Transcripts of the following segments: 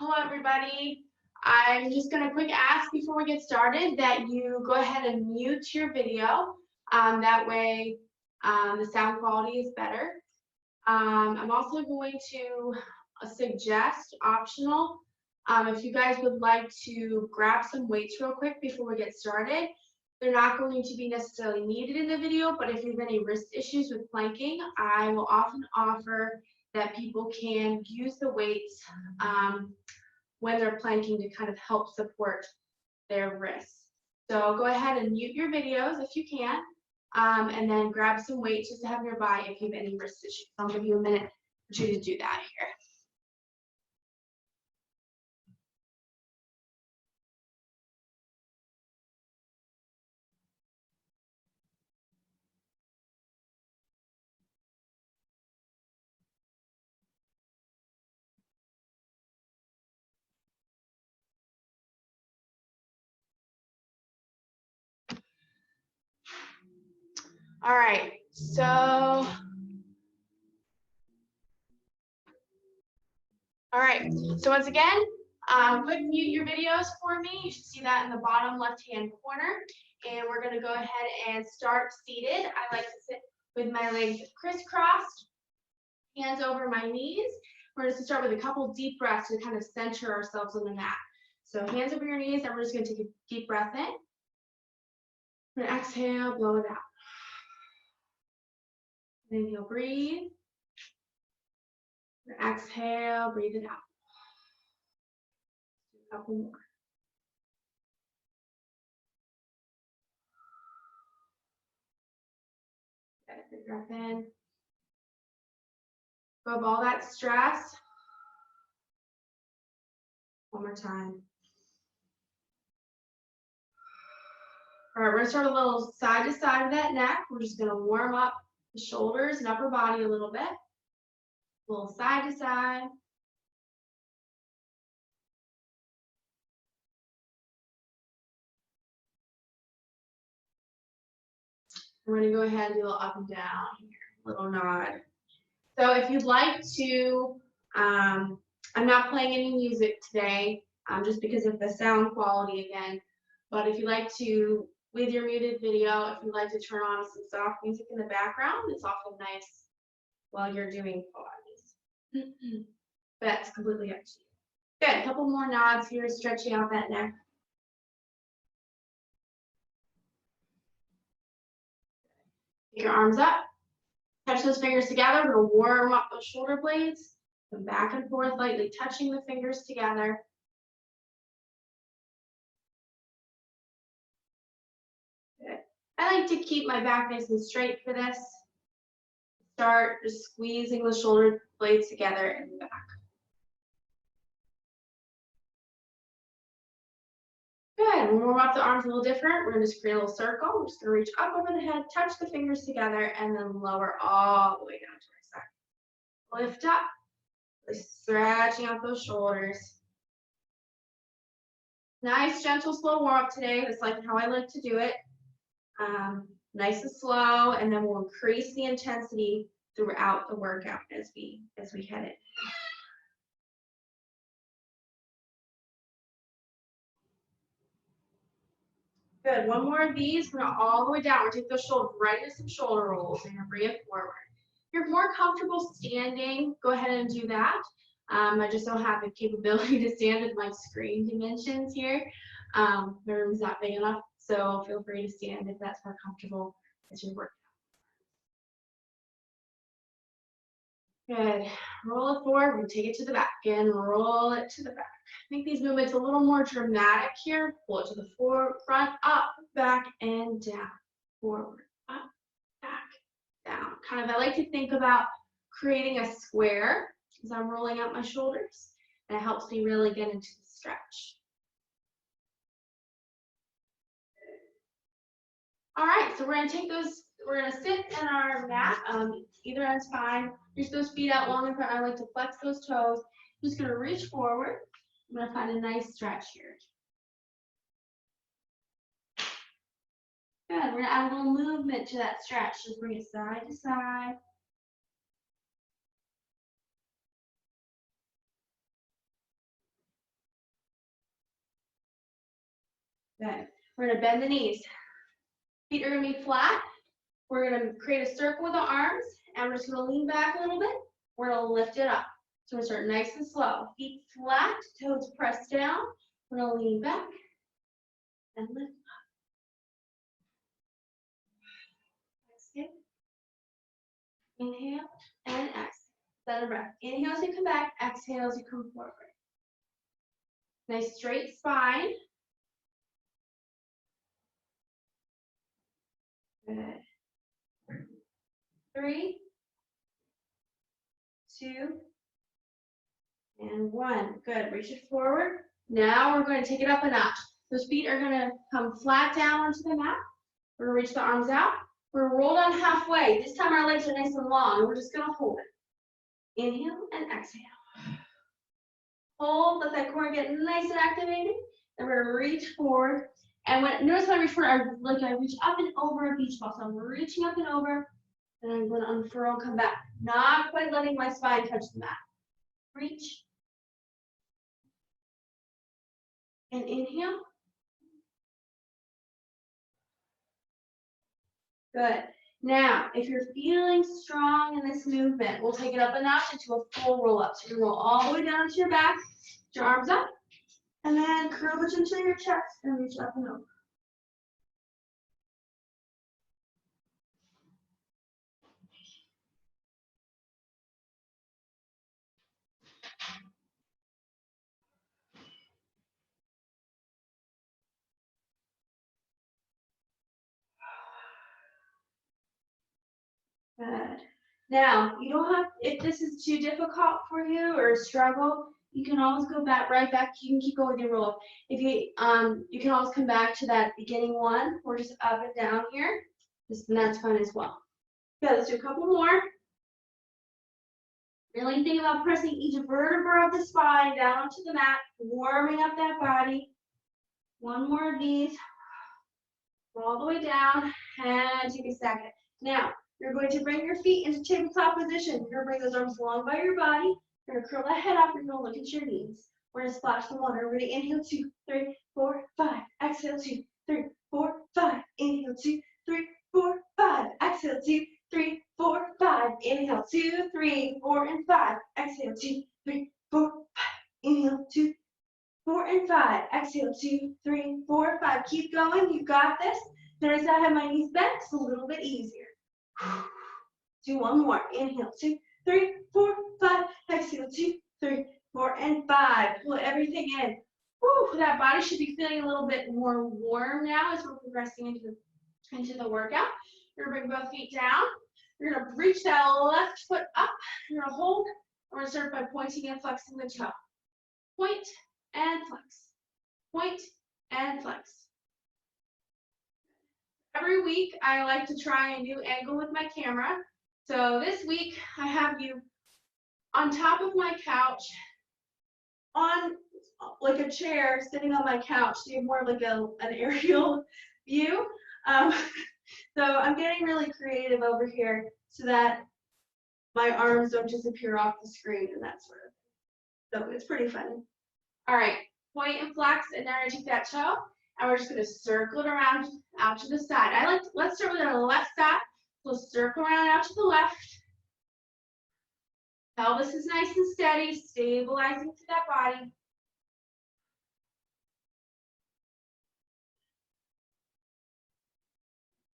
Hello, everybody. I'm just going to quick ask before we get started that you go ahead and mute your video. That way the sound quality is better. I'm also going to suggest optional if you guys would like to grab some weights real quick before we get started. They're not going to be necessarily needed in the video, but if you have any wrist issues with planking, I will often offer that people can use the weights when they're planking to kind of help support their wrists. So go ahead and mute your videos if you can, and then grab some weights just to have nearby if you have any wrist issues. I'll give you a minute or two to do that here. All right, so once again, quick mute your videos for me. You should see that in the bottom left-hand corner. And we're gonna go ahead and start seated. I like to sit with my legs crisscrossed, hands over my knees. We're just gonna start with a couple deep breaths to kind of center ourselves on the mat. So hands over your knees, and we're just gonna take a deep breath in. We're gonna exhale, blow it out. Inhale, breathe. Exhale, breathe it out. A couple more. Get a big breath in. Go of all that stress. One more time. All right, we're gonna start a little side to side of that neck. We're just gonna warm up the shoulders and upper body a little bit. A little side to side. We're gonna go ahead and do a little up and down here, little nod. So if you'd like to, I'm not playing any music today, just because of the sound quality again. But if you'd like to, with your muted video, if you'd like to turn on some soft music in the background, it's often nice while you're doing Pilates. That's completely up to you. Good, a couple more nods here, stretching out that neck. Take your arms up, touch those fingers together. We're gonna warm up those shoulder blades. Come back and forth, lightly touching the fingers together. Good. I like to keep my back nice and straight for this. Start just squeezing the shoulder blades together in the back. Good. We'll warm up the arms a little different. We're gonna just create a little circle. We're just gonna reach up over the head, touch the fingers together, and then lower all the way down to our side. Lift up, really stretching out those shoulders. Nice, gentle, slow warm up today. That's like how I like to do it. Nice and slow, and then we'll increase the intensity throughout the workout as we head in. Good. One more of these. We're going all the way down. We're going to take those shoulders right into some shoulder rolls. We're going to bring it forward. If you're more comfortable standing, go ahead and do that. I just don't have the capability to stand with my screen dimensions here. My room's not big enough, so feel free to stand if that's more comfortable as you work. Good. Roll it forward. We'll take it to the back and roll it to the back. Make these movements a little more dramatic here. Pull it to the front, up, back, and down. Forward, up, back, down. Kind of, I like to think about creating a square as I'm rolling out my shoulders. And it helps me really get into the stretch. All right, so we're going to take those, we're going to sit in our mat. Either end's fine. Reach those feet out long in front. I like to flex those toes. I'm just going to reach forward. I'm going to find a nice stretch here. Good. We're going to add a little movement to that stretch. Just bring it side to side. Good. We're gonna bend the knees. Feet are gonna be flat. We're gonna create a circle with the arms, and we're just gonna lean back a little bit. We're gonna lift it up. So we're gonna start nice and slow. Feet flat, toes pressed down. We're gonna lean back and lift up. Exhale. Inhale and exhale. Set a breath. Inhale as you come back, exhale as you come forward. Nice straight spine. Good. 3, 2, and 1. Good. Reach it forward. Now we're going to take it up a notch. Those feet are going to come flat down onto the mat. We're going to reach the arms out. We're going to roll down halfway. This time our legs are nice and long. We're just going to hold it. Inhale and exhale. Hold. Let that core get nice and activated. Then we're going to reach forward. And notice when I reach forward, I reach up and over a beach ball. So I'm reaching up and over. And I'm going to unfurl and come back. Not quite letting my spine touch the mat. Reach. And inhale. Good. Now, if you're feeling strong in this movement, we'll take it up a notch into a full roll up. So you roll all the way down to your back, put your arms up, and then curl it into your chest and reach up and over. Good. Now, you don't have, if this is too difficult for you or a struggle, you can always go back, right back. You can keep going with your roll up. If you can always come back to that beginning one. We're just up and down here. And that's fun as well. Okay, let's do a couple more. Really think about pressing each vertebra of the spine down onto the mat, warming up that body. One more of these. All the way down and take a second. Now, you're going to bring your feet into tabletop position. You're going to bring those arms along by your body. You're going to curl that head up. You're going to look at your knees. We're going to splash some water. We're going to inhale 2, 3, 4, 5. Exhale 2, 3, 4, 5. Inhale 2, 3, 4, 5. Exhale 2, 3, 4, 5. Inhale 2, 3, 4, and 5. Exhale 2, 3, 4, 5. Inhale 2, 4, and 5. Exhale 2, 3, 4, 5. Keep going. You got this. Notice I have my knees bent. It's a little bit easier. Do one more. Inhale 2, 3, 4, 5. Exhale 2, 3, 4, and 5. Pull everything in. Whew, that body should be feeling a little bit more warm now as we're progressing into the workout. You're going to bring both feet down. You're going to reach that left foot up. You're going to hold. We're going to start by pointing and flexing the toe. Point and flex. Point and flex. Every week, I like to try a new angle with my camera. So this week, I have you on top of my couch, on like a chair, sitting on my couch. So you have more like an aerial view. So I'm getting really creative over here so that my arms don't disappear off the screen and that sort of thing. So it's pretty funny. All right, point and flex, and now I take that toe. And we're just going to circle it around out to the side. Let's start with our left side. So circle around out to the left. Pelvis is nice and steady, stabilizing to that body.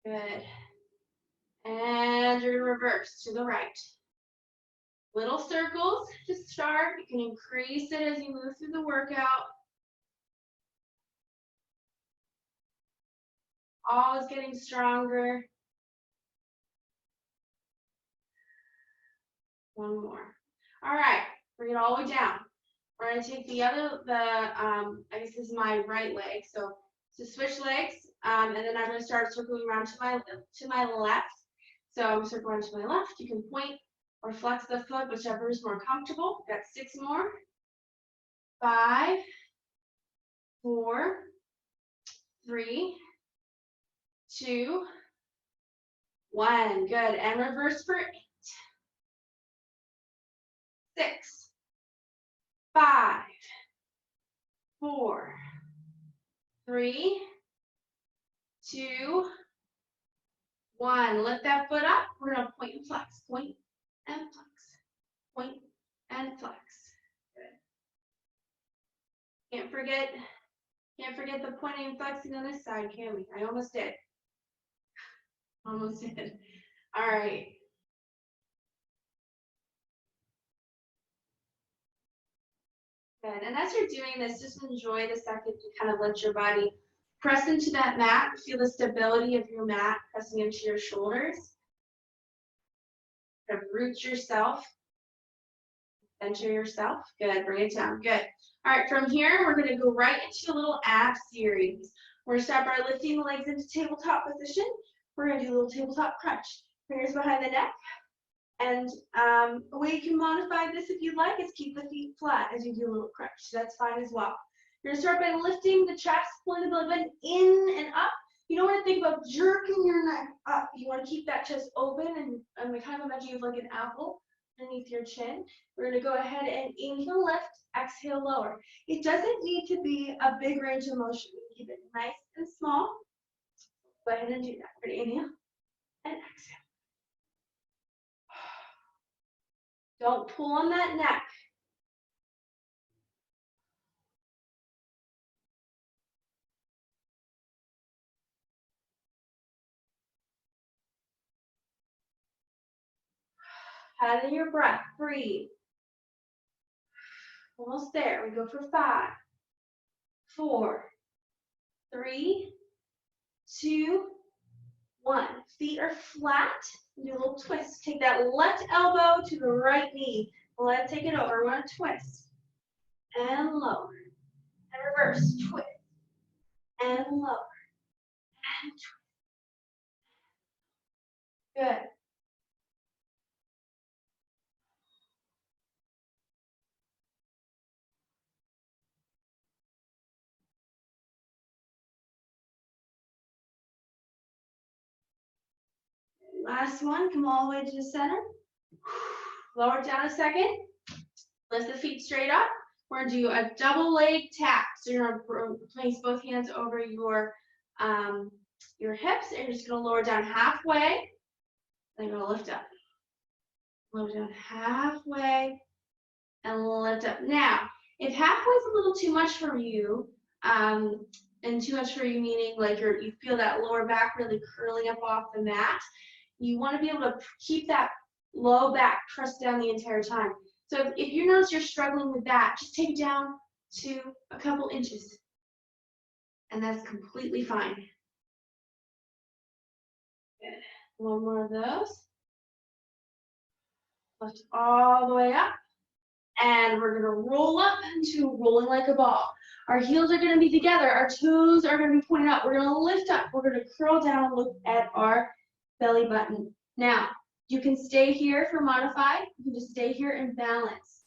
Good. And you're going to reverse to the right. Little circles to start. You can increase it as you move through the workout. Always getting stronger. One more. All right, bring it all the way down. We're gonna take I guess this is my right leg. So switch legs, and then I'm gonna start circling around to my left. So I'm circling around to my left. You can point or flex the foot, whichever is more comfortable. Got 6 more. 5, 4, 3, 2, 1. Good. And reverse for 8, 6, 5, 4, 3, 2, 1. Lift that foot up. We're going to point and flex. Point and flex. Point and flex. Good. Can't forget the pointing and flexing on this side, can we? I almost did. Almost did. All right. Good. And as you're doing this, just enjoy the second to kind of let your body press into that mat. Feel the stability of your mat pressing into your shoulders. Kind of root yourself. Center yourself. Good. Bring it down. Good. All right. From here, we're going to go right into a little ab series. We're going to start by lifting the legs into tabletop position. We're going to do a little tabletop crunch. Fingers behind the neck. And a way you can modify this if you'd like is keep the feet flat as you do a little crunch. So that's fine as well. You're going to start by lifting the chest, pulling the belly button in and up. You don't want to think about jerking your neck up. You want to keep that chest open and kind of imagine you have like an apple underneath your chin. We're going to go ahead and inhale, lift, exhale, lower. It doesn't need to be a big range of motion. Keep it nice and small. Go ahead and do that. Ready? Inhale and exhale. Don't pull on that neck. Out of your breath, breathe. Almost there. We go for 5, 4, 3, 2, 1. Feet are flat. Do a little twist. Take that left elbow to the right knee. Let's take it over. We're going to twist and lower and reverse. Twist and lower and twist. Good. Last one. Come all the way to the center. Lower it down a second. Lift the feet straight up. We're going to do a double leg tap. So you're going to place both hands over your hips, and you're just going to lower down halfway. Then you're going to lift up. Lower down halfway and lift up. Now, if halfway is a little too much for you, and too much for you meaning like you feel that lower back really curling up off the mat, you want to be able to keep that low back pressed down the entire time. So if you notice you're struggling with that, just take it down to a couple inches. And that's completely fine. Good. One more of those. Lift all the way up. And we're going to roll up into rolling like a ball. Our heels are going to be together. Our toes are going to be pointed up. We're going to lift up. We're going to curl down and look at our belly button. Now, you can stay here for modified. You can just stay here and balance.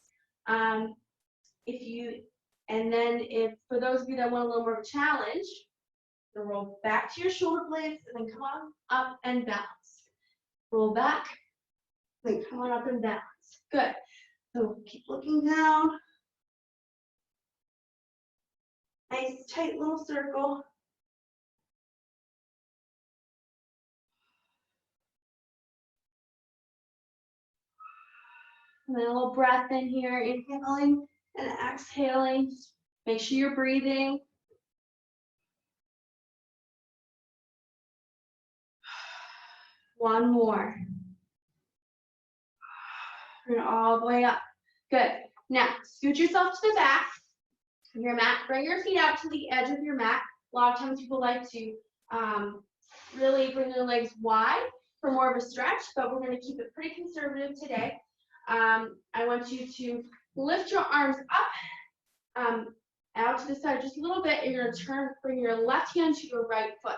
If for those of you that want a little more of a challenge, you'll roll back to your shoulder blades and then come on up and balance. Roll back, then come on up and balance. Good. So keep looking down. Nice tight little circle. And then a little breath in here, inhaling and exhaling. Make sure you're breathing. One more. Bring it all the way up. Good. Now, scoot yourself to the back of your mat. Bring your feet out to the edge of your mat. A lot of times people like to really bring their legs wide for more of a stretch, but we're going to keep it pretty conservative today. I want you to lift your arms up, out to the side just a little bit. You're going to bring your left hand to your right foot.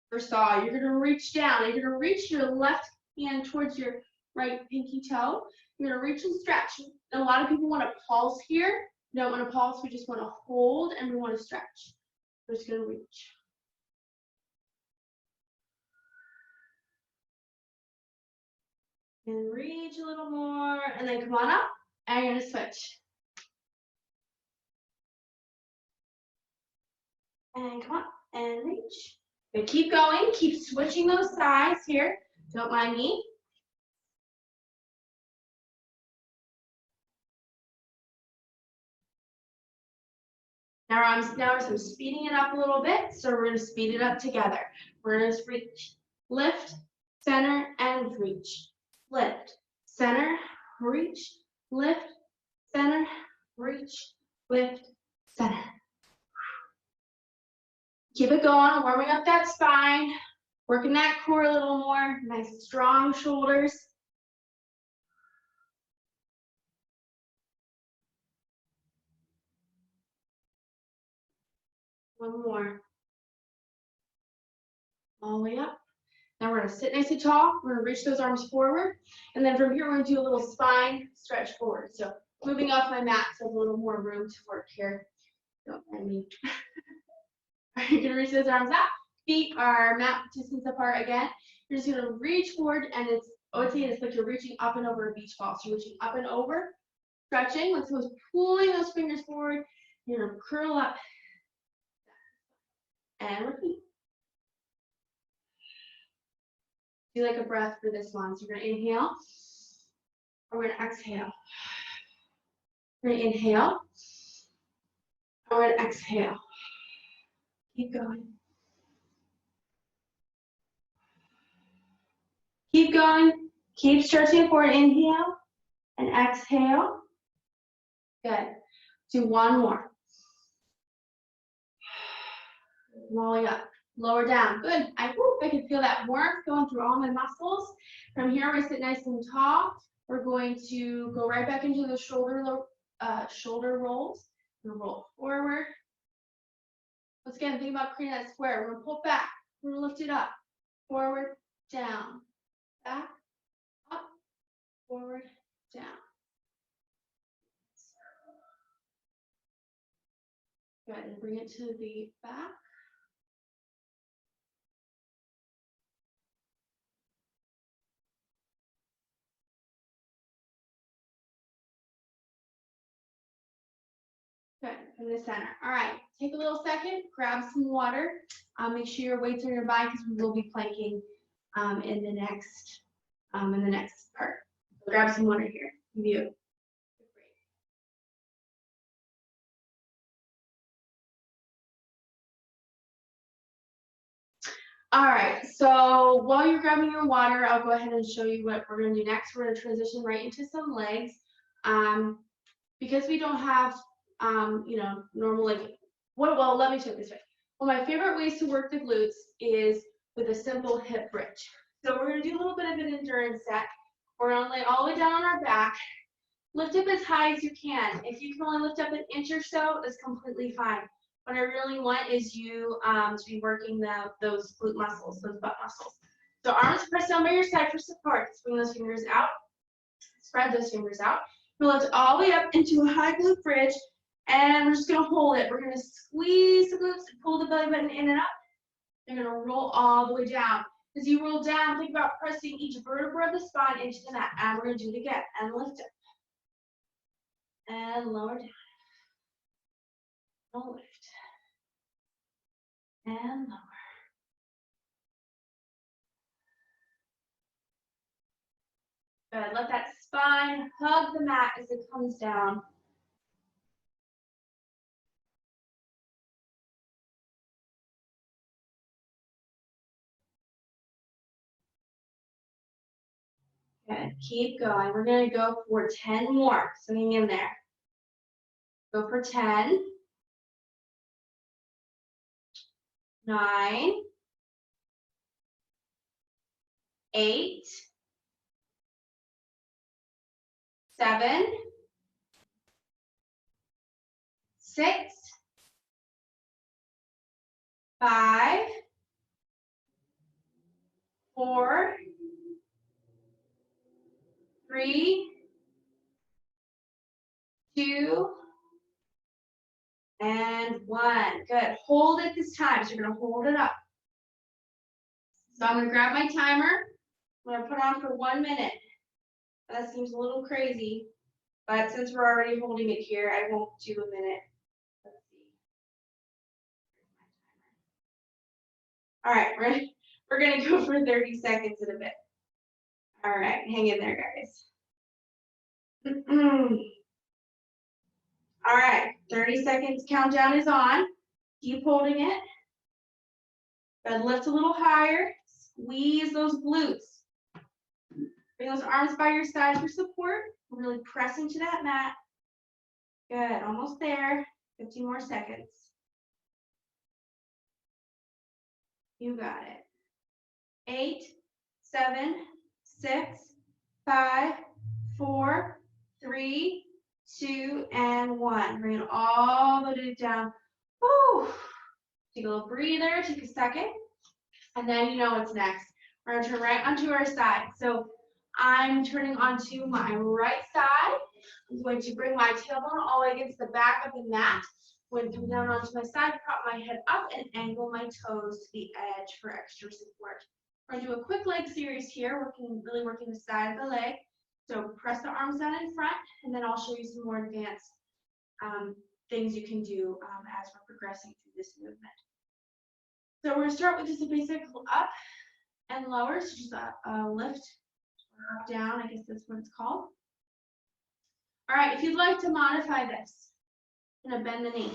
For saw, you're going to reach down. You're going to reach your left hand towards your right pinky toe. You're going to reach and stretch. And a lot of people want to pulse here. We don't want to pulse. We just want to hold and we want to stretch. We're just going to reach. And reach a little more. And then come on up. And you're going to switch. And come up and reach. Good, keep going, keep switching those sides here. Don't mind me. Now I'm speeding it up a little bit, so we're going to speed it up together. We're going to reach, lift, center, and reach. Lift, center, reach, lift, center, reach, lift, center. Keep it going, warming up that spine, working that core a little more, nice strong shoulders. One more. All the way up. Now we're going to sit nice and tall. We're going to reach those arms forward. And then from here, we're going to do a little spine stretch forward. So moving off my mat, so a little more room to work here. Don't mind me. You're going to reach those arms out. Feet are mat distance apart again. You're just going to reach forward, and it's like you're reaching up and over a beach ball. So you're reaching up and over, stretching. Let's go pulling those fingers forward. You're going to curl up and repeat. Do like a breath for this one. So we're going to inhale. We're going to exhale. We're going to inhale. We're going to exhale. Keep going. Keep going. Keep stretching forward. Inhale and exhale. Good. Do one more. Rolling up. Lower down. Good. I can feel that warmth going through all my muscles. From here, we sit nice and tall. We're going to go right back into the shoulder rolls. We're going to roll forward. Once again, think about creating that square. We're going to pull back. We're going to lift it up. Forward, down. Back, up, forward, down. Good. And bring it to the back. Good, in the center. All right, take a little second, grab some water. Make sure your weights are nearby because we will be planking in the next part. So grab some water here. View. All right, so while you're grabbing your water, I'll go ahead and show you what we're going to do next. We're going to transition right into some legs. Because we don't have normal well, let me show it this way. One of my favorite ways to work the glutes is with a simple hip bridge. So we're going to do a little bit of an endurance set. We're going to lay all the way down on our back. Lift up as high as you can. If you can only lift up an inch or so, that's completely fine. What I really want is you to be working those glute muscles, those butt muscles. So arms pressed down by your side for support. Swing those fingers out. Spread those fingers out. We'll lift all the way up into a high glute bridge, and we're just going to hold it. We're going to squeeze the glutes, pull the belly button in and up. You're going to roll all the way down. As you roll down, think about pressing each vertebra of the spine into the mat. And we're going to do it again. And lift it. And lower down. And lift. And lower. Good. Let that spine hug the mat as it comes down. Good. Keep going. We're going to go for 10 more. So hang in there. Go for 10. 9. 8. 7. 6. 5. 4. 3. 2. And 1. Good. Hold it this time. So you're going to hold it up. So I'm going to grab my timer. I'm going to put on for 1 minute. That seems a little crazy, but since we're already holding it here, I won't do a minute. Let's see. All right, we're gonna go for 30 seconds in a bit. All right, hang in there, guys. All right, 30 seconds countdown is on. Keep holding it. But lift a little higher. Squeeze those glutes. Bring those arms by your side for support. Really press into that mat. Good, almost there. 15 more seconds. You got it. 8, 7, 6, 5, 4, 3, 2, and 1. Bring it all the way down. Woo. Take a little breather, take a second, and then you know what's next. We're gonna turn right onto our side. So I'm turning onto my right side. I'm going to bring my tailbone all the way against the back of the mat. I'm going to come down onto my side, prop my head up, and angle my toes to the edge for extra support. We're going to do a quick leg series here, really working the side of the leg. So press the arms down in front, and then I'll show you some more advanced things you can do as we're progressing through this movement. So we're going to start with just a basic up and lower, so just a lift, or up, down, I guess that's what it's called. All right, if you'd like to modify this, I'm going to bend the knee.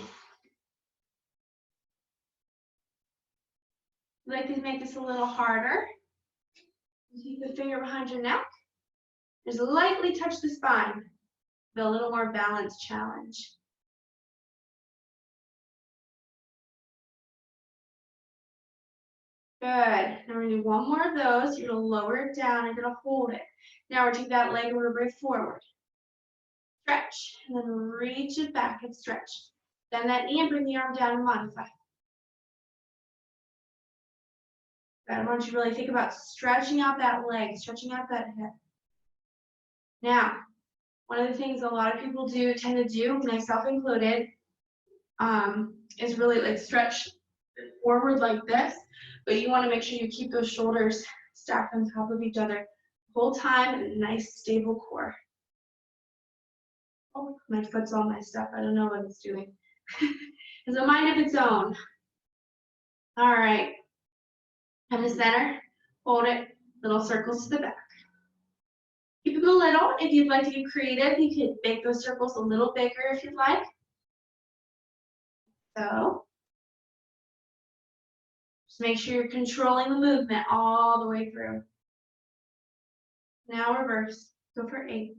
If you'd like to make this a little harder, keep the finger behind your neck. Just lightly touch the spine. Feel a little more balanced challenge. Good. Now we're going to do one more of those. You're going to lower it down and you're going to hold it. Now we're going to take that leg and we're going to bring it forward. Stretch, and then reach it back and stretch. Bend that knee and bring the arm down and modify. I want you to really think about stretching out that leg, stretching out that hip. Now, one of the things a lot of people tend to do, myself included, is really like stretch forward like this, but you want to make sure you keep those shoulders stacked on top of each other the whole time, and a nice stable core. Oh, my foot's all messed up. I don't know what it's doing. It's a mind of its own. All right. Come to center, hold it, little circles to the back. Keep them a little. If you'd like to get creative, you could make those circles a little bigger if you'd like. So, just make sure you're controlling the movement all the way through. Now reverse. Go for 8,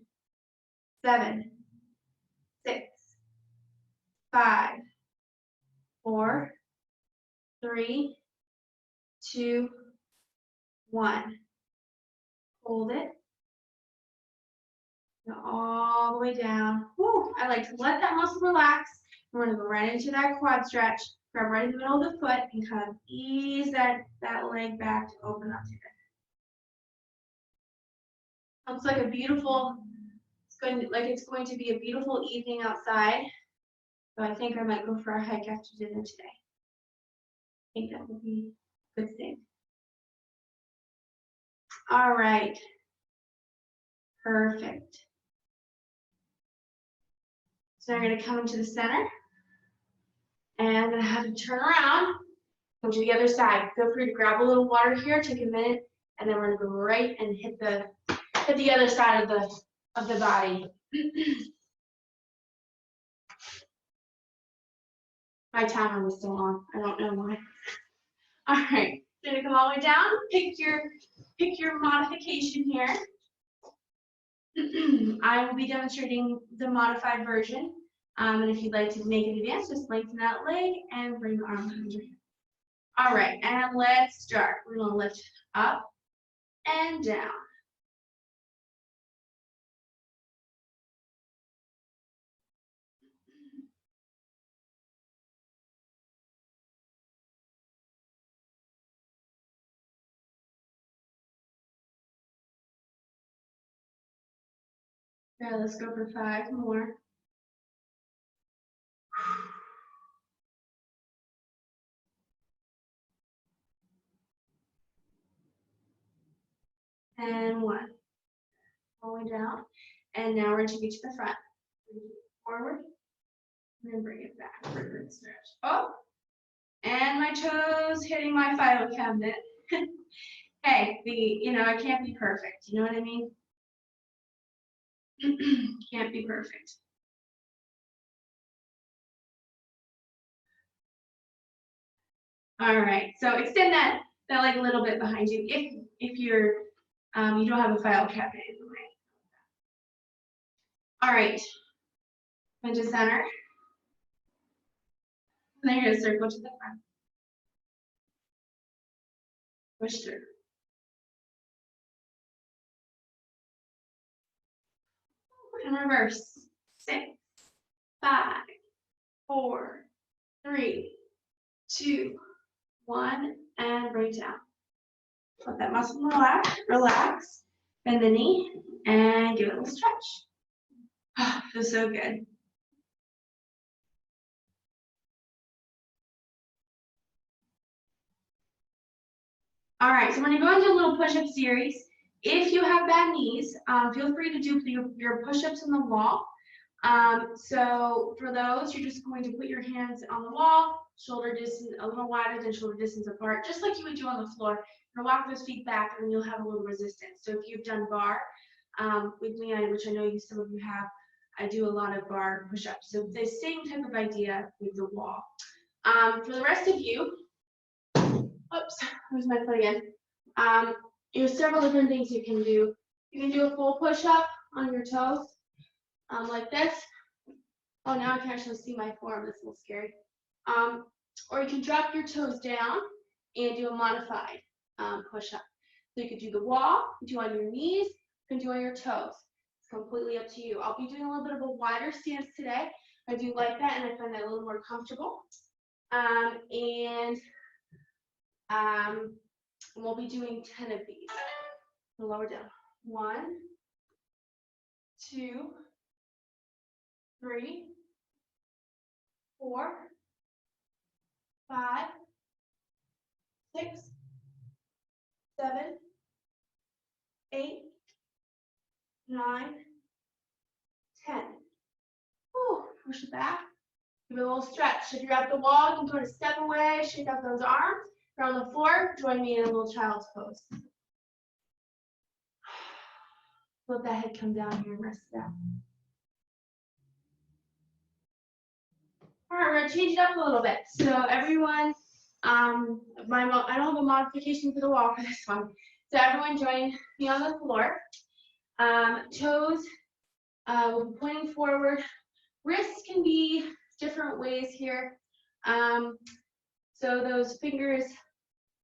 7, 6, 5, 4, 3, 2, 1. Hold it. Go all the way down. Woo, I like to let that muscle relax. We're going to go right into that quad stretch. Grab right in the middle of the foot and kind of ease that leg back to open up to it. Looks like a beautiful, it's going to be a beautiful evening outside. So I think I might go for a hike after dinner today. I think that would be a good thing. All right. Perfect. So I'm going to come into the center. And I'm going to have you turn around, go to the other side. Feel free to grab a little water here, take a minute, and then we're going to go right and hit the other side of the body. My timer was still on. I don't know why. All right, you're going to come all the way down. Pick your modification here. I will be demonstrating the modified version. And if you'd like to make it advanced, just lengthen that leg and bring the arm behind your head. All right, and let's start. We're going to lift up and down. Okay, let's go for 5 more. And 1. All the way down. And now we're going to take it to the front. Forward. And then bring it back. Stretch. Oh, And my toes hitting my file cabinet. Hey, it can't be perfect. You know what I mean? Can't be perfect. All right, so extend that like a little bit behind you if you're you don't have a file cabinet in the way. All right, into center. And then you're gonna circle to the front. Push through. And reverse. 6, 5, 4, 3, 2, 1, and bring it down. Let that muscle relax, bend the knee, and give it a little stretch. Oh, feels so good. All right, so when you go into a little push-up series, if you have bad knees, feel free to do your push-ups on the wall. So for those, you're just going to put your hands on the wall, shoulder distance a little wider than shoulder distance apart, just like you would do on the floor. You're gonna walk those feet back, and you'll have a little resistance. So if you've done bar with me, which I know some of you have, I do a lot of bar push-ups. So the same type of idea with the wall. For the rest of you, oops, where's my foot again? There's several different things you can do. You can do a full push-up on your toes, like this. Oh, now I can actually see my forearm. That's a little scary. Or you can drop your toes down and do a modified push-up. So you could do the wall, do on your knees, you can do on your toes. It's completely up to you. I'll be doing a little bit of a wider stance today. I do like that, and I find that a little more comfortable. We'll be doing 10 of these. We'll lower down. 1, 2, 3, 4, 5, 6, 7, 8, 9, 10. Whew, push it back. Give it a little stretch. If you're at the wall, you can go to step away, shake out those arms. If you're on the floor, join me in a little child's pose. Let that head come down here and rest it out. All right, we're gonna change it up a little bit. So everyone, I don't have a modification for the wall for this one. So everyone join me on the floor. Toes will be pointing forward. Wrists can be different ways here. So those fingers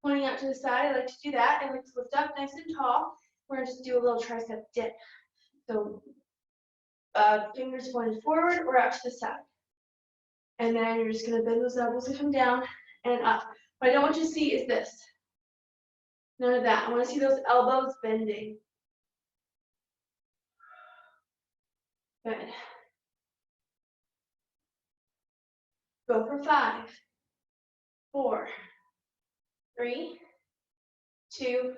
pointing out to the side, I like to do that. I like to lift up nice and tall. We're gonna just do a little tricep dip. So fingers pointed forward or out to the side. And then you're just gonna bend those elbows and come down and up. What I don't want you to see is this. None of that. I want to see those elbows bending. Good. Go for 5, 4, 3, 2,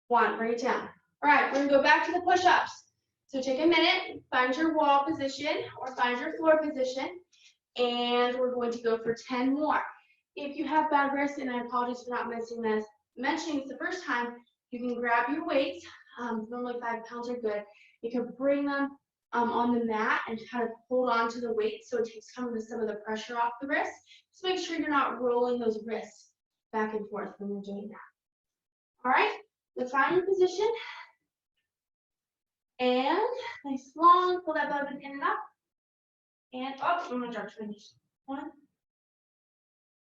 1. Bring it down. All right, we're gonna go back to the push-ups. So take a minute, find your wall position or find your floor position, and we're going to go for 10 more. If you have bad wrists, and I apologize for not mentioning this the first time, you can grab your weights. Normally 5 pounds are good. You can bring them on the mat and kind of hold on to the weight so it takes some of the pressure off the wrist. Just make sure you're not rolling those wrists back and forth when you're doing that. All right, so find your position. And nice long, pull that belly button in and up. And up, I'm gonna start to finish. 1,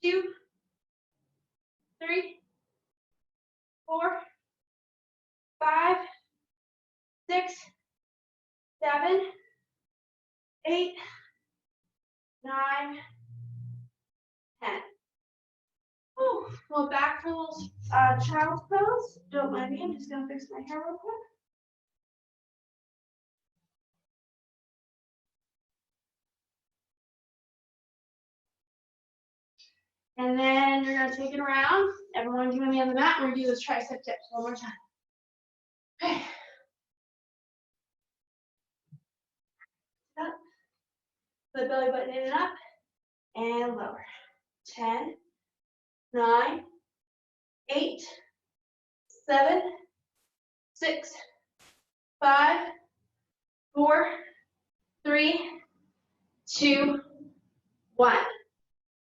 2, 3, 4, 5, 6, 7, 8, 9, 10. Oh, well, back for a little child's pose. Don't mind me, I'm just gonna fix my hair real quick. And then you're gonna take it around. Everyone join me on the mat. We're gonna do those tricep dips one more time. Okay. Up. Put the belly button in and up. And lower. 10, 9, 8, 7, 6, 5, 4, 3, 2, 1.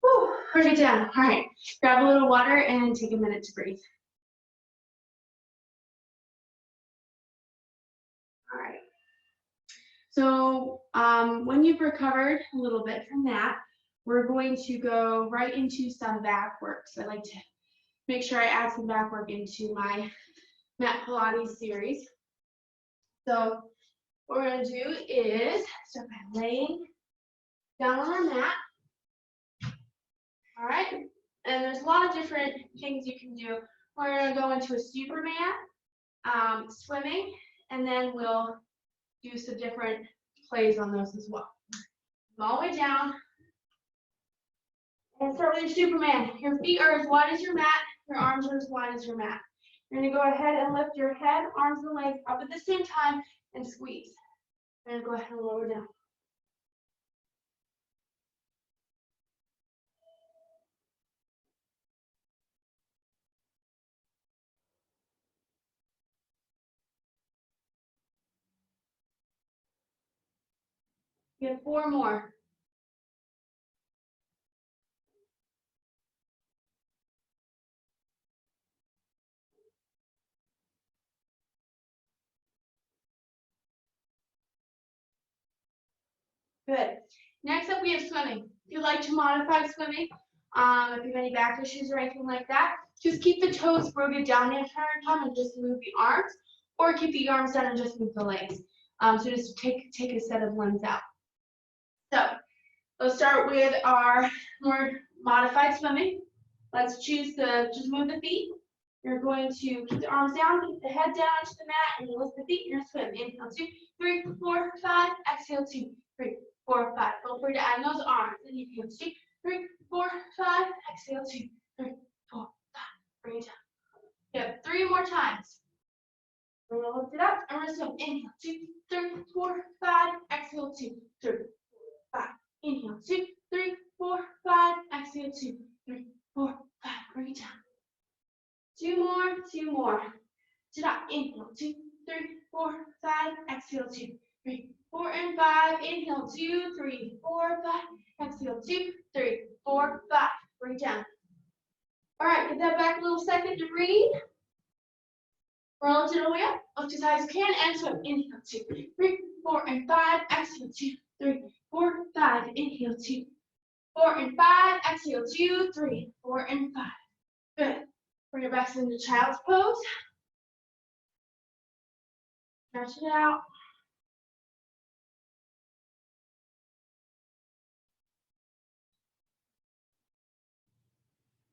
Whew, bring it down. All right, grab a little water and take a minute to breathe. All right. So when you've recovered a little bit from that, we're going to go right into some back work. So I like to make sure I add some back work into my mat Pilates series. So what we're going to do is start by laying down on our mat. All right, and there's a lot of different things you can do. We're going to go into a Superman, swimming, and then we'll do some different plays on those as well. All the way down. And start with your Superman. Your feet are as wide as your mat. Your arms are as wide as your mat. You're going to go ahead and lift your head, arms, and legs up at the same time and squeeze. You're going to go ahead and lower down. Get 4 more. Good. Next up, we have swimming. If you like to modify swimming, if you have any back issues or anything like that, just keep the toes rooted down the entire time and just move the arms, or keep the arms down and just move the legs. So just take a set of limbs out. So let's start with our more modified swimming. Let's choose to just move the feet. You're going to keep the arms down, keep the head down to the mat, and you lift the feet. You're going to swim. Inhale, 2, 3, 4, 5. Exhale, 2, 3, 4, 5. Feel free to add those arms. Inhale, 2, 3, 4, 5. Exhale, 2, 3, 4, 5. Bring it down. You have 3 more times. We're going to lift it up, and we're going to swim. Inhale, 2, 3, 4, 5. Exhale, 2, 3, 4, 5. Inhale, 2, 3, 4, 5. Exhale, 2, 3, 4, 5. Bring it down. 2 more, 2 more. Stop. Inhale, 2, 3, 4, 5. Exhale, 2, 3, 4, and 5. Inhale, 2, 3, 4, 5. Exhale, 2, 3, 4, 5. Bring it down. All right, get that back a little second to breathe. Roll it to the way up. Lift as high as you can and swim. Inhale, 2, 3, 4, and 5. Exhale, 2, 3, 4, 5. Inhale, 2, 4, and 5. Exhale, 2, 3, 4, and 5. Good. Bring it back into child's pose. Stretch it out.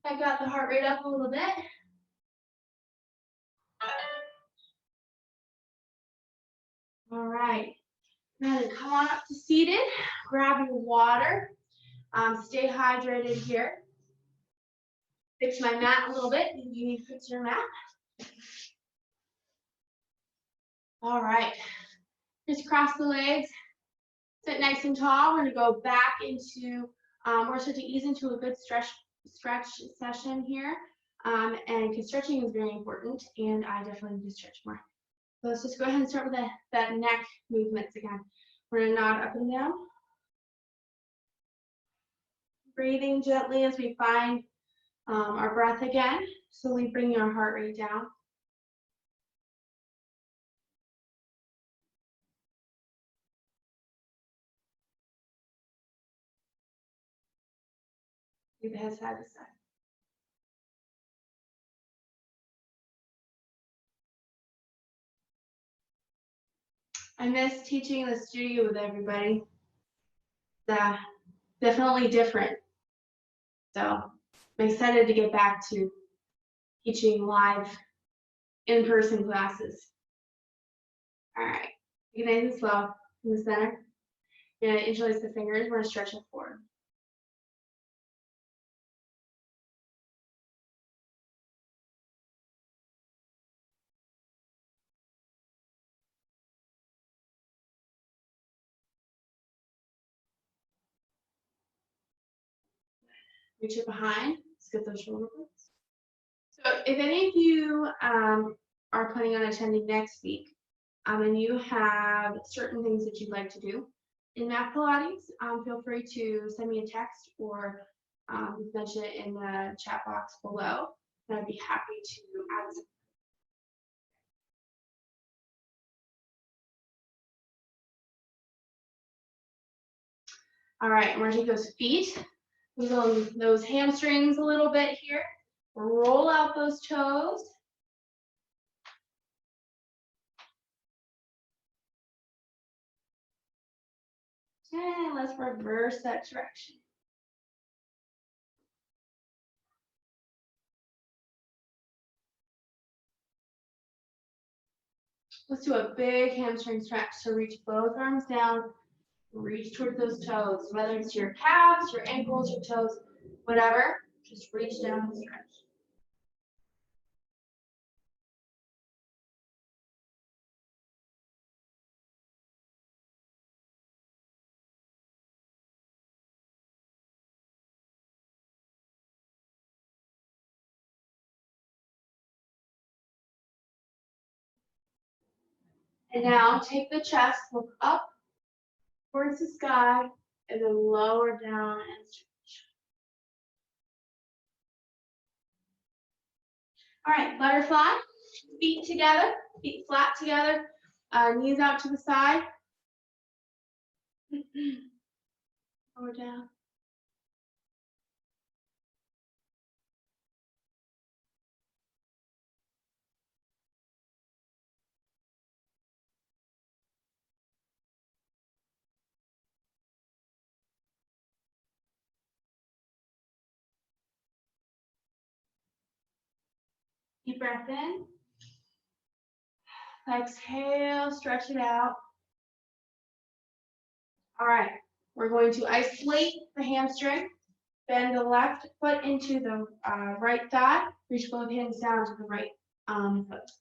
I got the heart rate up a little bit. All right. Now to come on up to seated. Grab your water. Stay hydrated here. Fix my mat a little bit. You need to fix your mat. All right. Just cross the legs. Sit nice and tall. We're going to go back into, we're starting to ease into a good stretch session here. And because stretching is very important, and I definitely need to stretch more. So let's just go ahead and start with that neck movements again. We're going to nod up and down. Breathing gently as we find our breath again. Slowly bringing our heart rate down. Keep the head side to side. I miss teaching in the studio with everybody. Definitely different. So I'm excited to get back to teaching live in-person classes. All right, take it nice and slow in the center. You're gonna interlace the fingers. We're gonna stretch it forward. Reach it behind. Let's get those shoulder blades. So if any of you are planning on attending next week, and you have certain things that you'd like to do in Math Pilates, feel free to send me a text or mention it in the chat box below, and I'd be happy to add some. All right, we're gonna take those feet, wiggle those hamstrings a little bit here. Roll out those toes. And let's reverse that direction. Let's do a big hamstring stretch. So reach both arms down, reach toward those toes, whether it's your calves, your ankles, your toes, whatever, just reach down and stretch. And now take the chest, look up towards the sky, and then lower down and stretch. All right, butterfly, feet together, feet flat together, knees out to the side. Lower down. Deep breath in. Exhale, stretch it out. All right, we're going to isolate the hamstring. Bend the left foot into the right thigh. Reach both hands down to the right foot.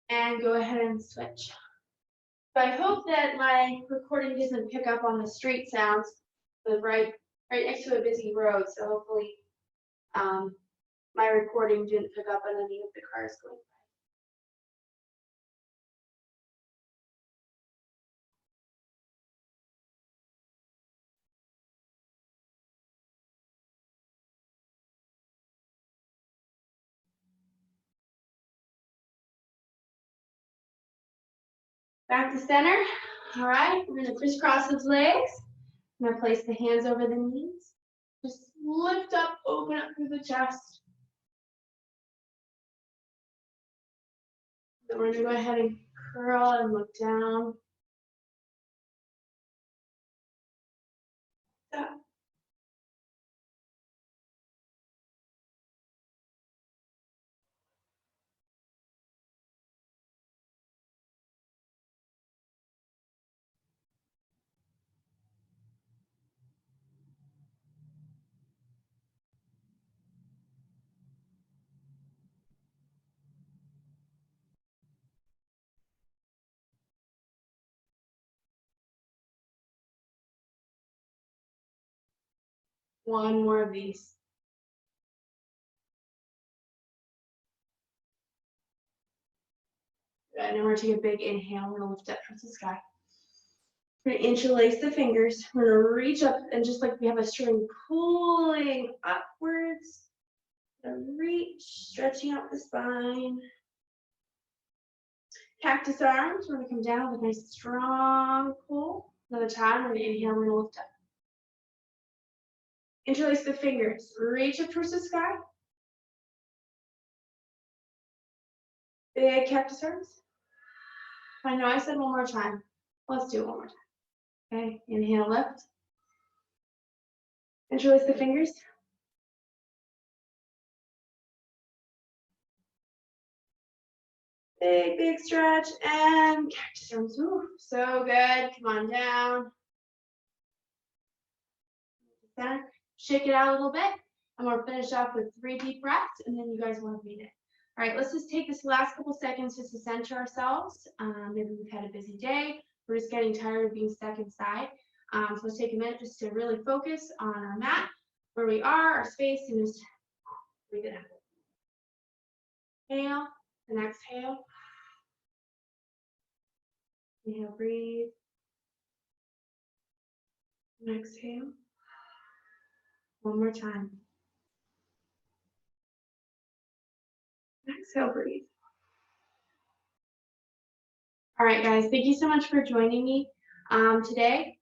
And go ahead and switch. So I hope that my recording doesn't pick up on the street sounds. The right next to a busy road, so hopefully my recording didn't pick up on any of the cars going by. Back to center. All right, we're gonna crisscross those legs. I'm gonna place the hands over the knees. Just lift up, open up through the chest. Then we're gonna go ahead and curl and look down. Up. One more of these. Good. And then we're gonna take a big inhale. We're gonna lift up towards the sky. We're gonna interlace the fingers. We're gonna reach up and just like we have a string pulling upwards. Reach, stretching out the spine. Cactus arms. We're gonna come down with a nice strong pull. Another time. We're gonna inhale. We're gonna lift up. Interlace the fingers. Reach up towards the sky. Big cactus arms. I know I said one more time. Let's do it one more time. Okay, inhale, lift. Interlace the fingers. Big, big stretch and cactus arms. Ooh, so good. Come on down. Center. Shake it out a little bit. And we'll finish off with 3 deep breaths, and then you guys want to beat it. All right, let's just take this last couple seconds just to center ourselves. Maybe we've had a busy day. We're just getting tired of being stuck inside. So let's take a minute just to really focus on our mat, where we are, our space, and just breathe it out. Inhale and exhale. Inhale, breathe. And exhale. One more time. Exhale, breathe. All right, guys, thank you so much for joining me today.